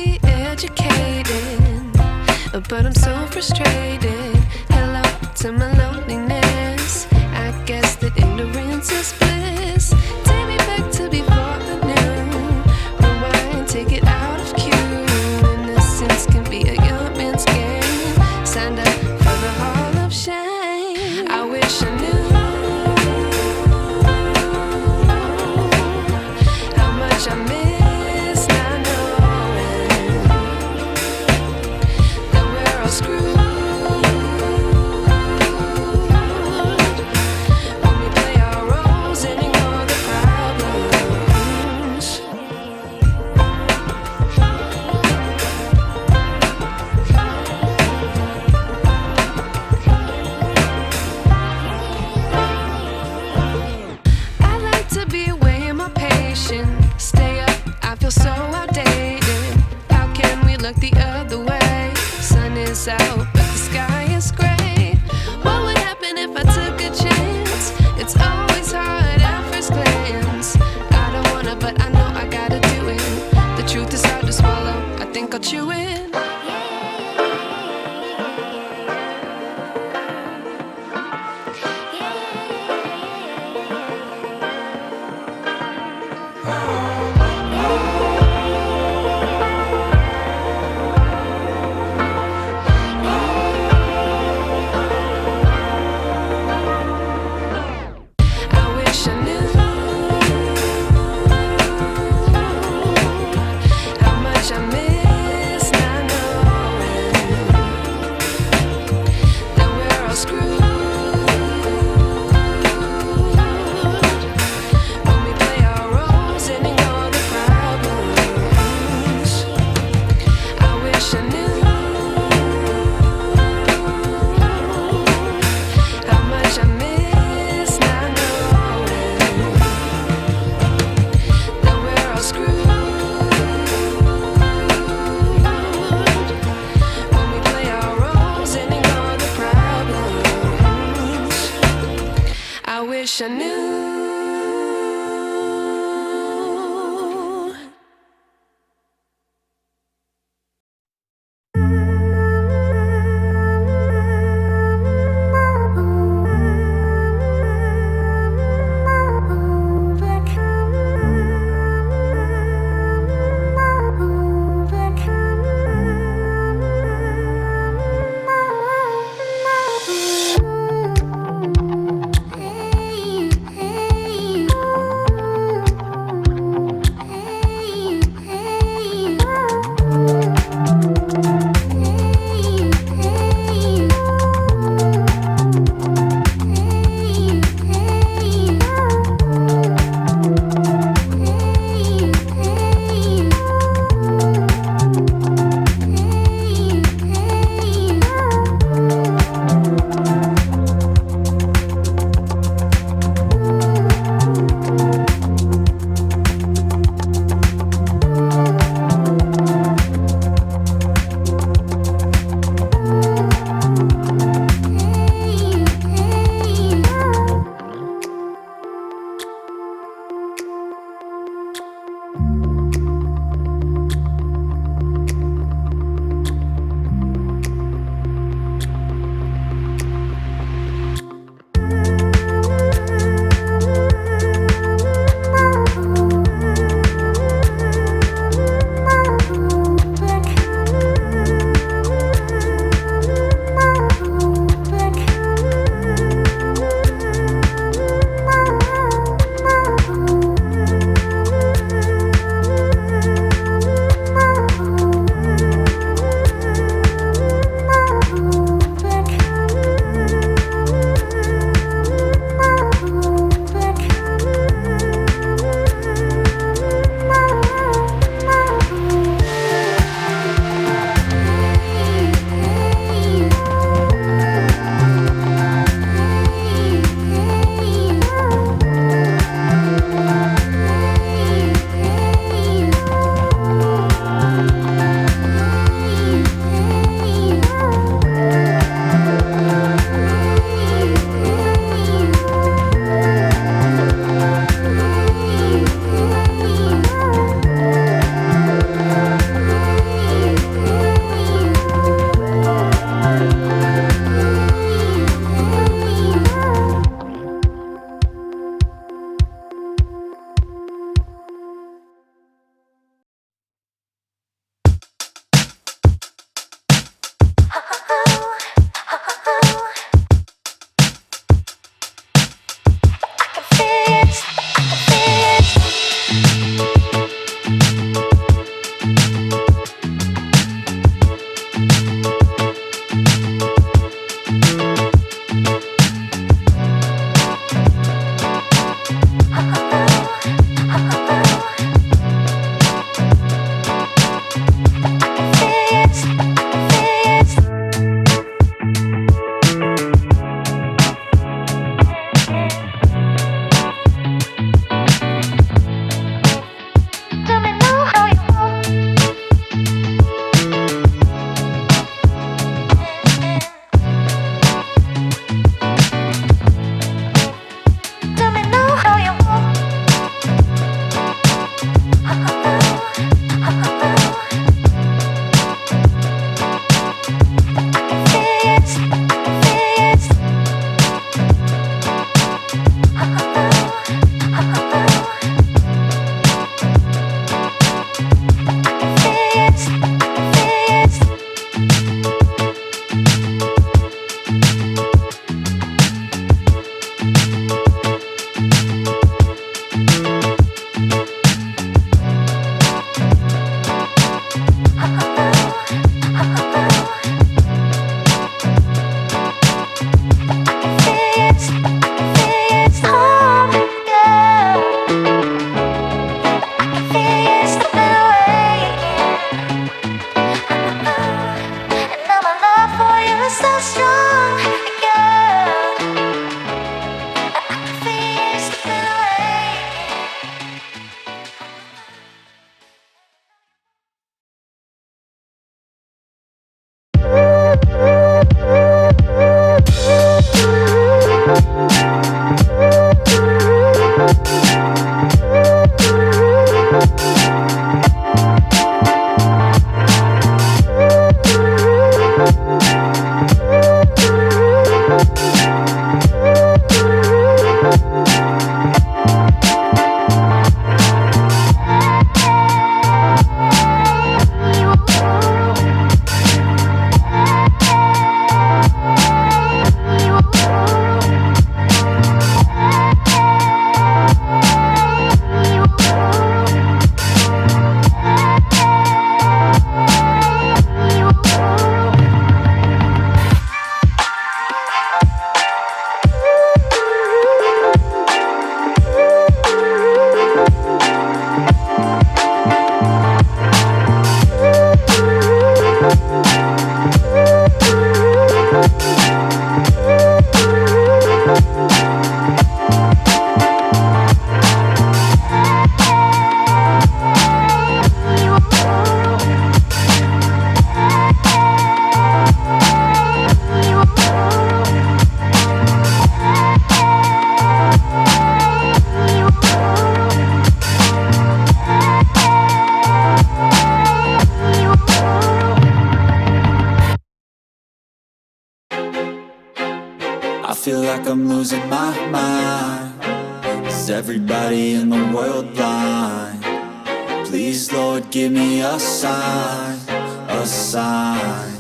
be educated, but I'm so frustrated. Hello to my loneliness. I guess that ignorance is bliss. Take me back to before I knew. Rewind, take it out of cue. Innocence can be a young man's game. Signed up for the hall of shame. I wish I knew how much I miss not knowing that we're all screwed when we play our roles and ignore the problems. I like to be away in my patience. Stay up, I feel so outdated. How can we look the other way? Sun is out, but the sky is gray. What would happen if I took a chance? It's always hard at first glance. I don't wanna, but I know I gotta do it. The truth is hard to swallow, I think I'll chew it. I wish I knew how much I miss not knowing. like I'm losing my mind. Is everybody in the world blind? Please, Lord, give me a sign, a sign.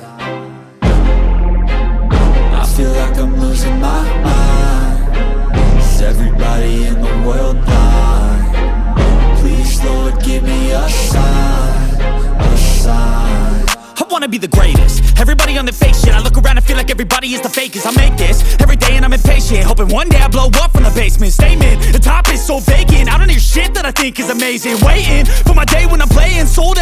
I feel like I'm losing my mind. Is everybody in the world blind? Please, Lord, give me a sign, a sign. I wanna be the greatest. Everybody on the fake shit. I look around and feel like everybody is the fakest. I make this every day and I'm impatient, hoping one day I blow up from the basement. Statement, the top is so vacant. I don't hear shit that I think is amazing. Waiting for my day when I'm playing sold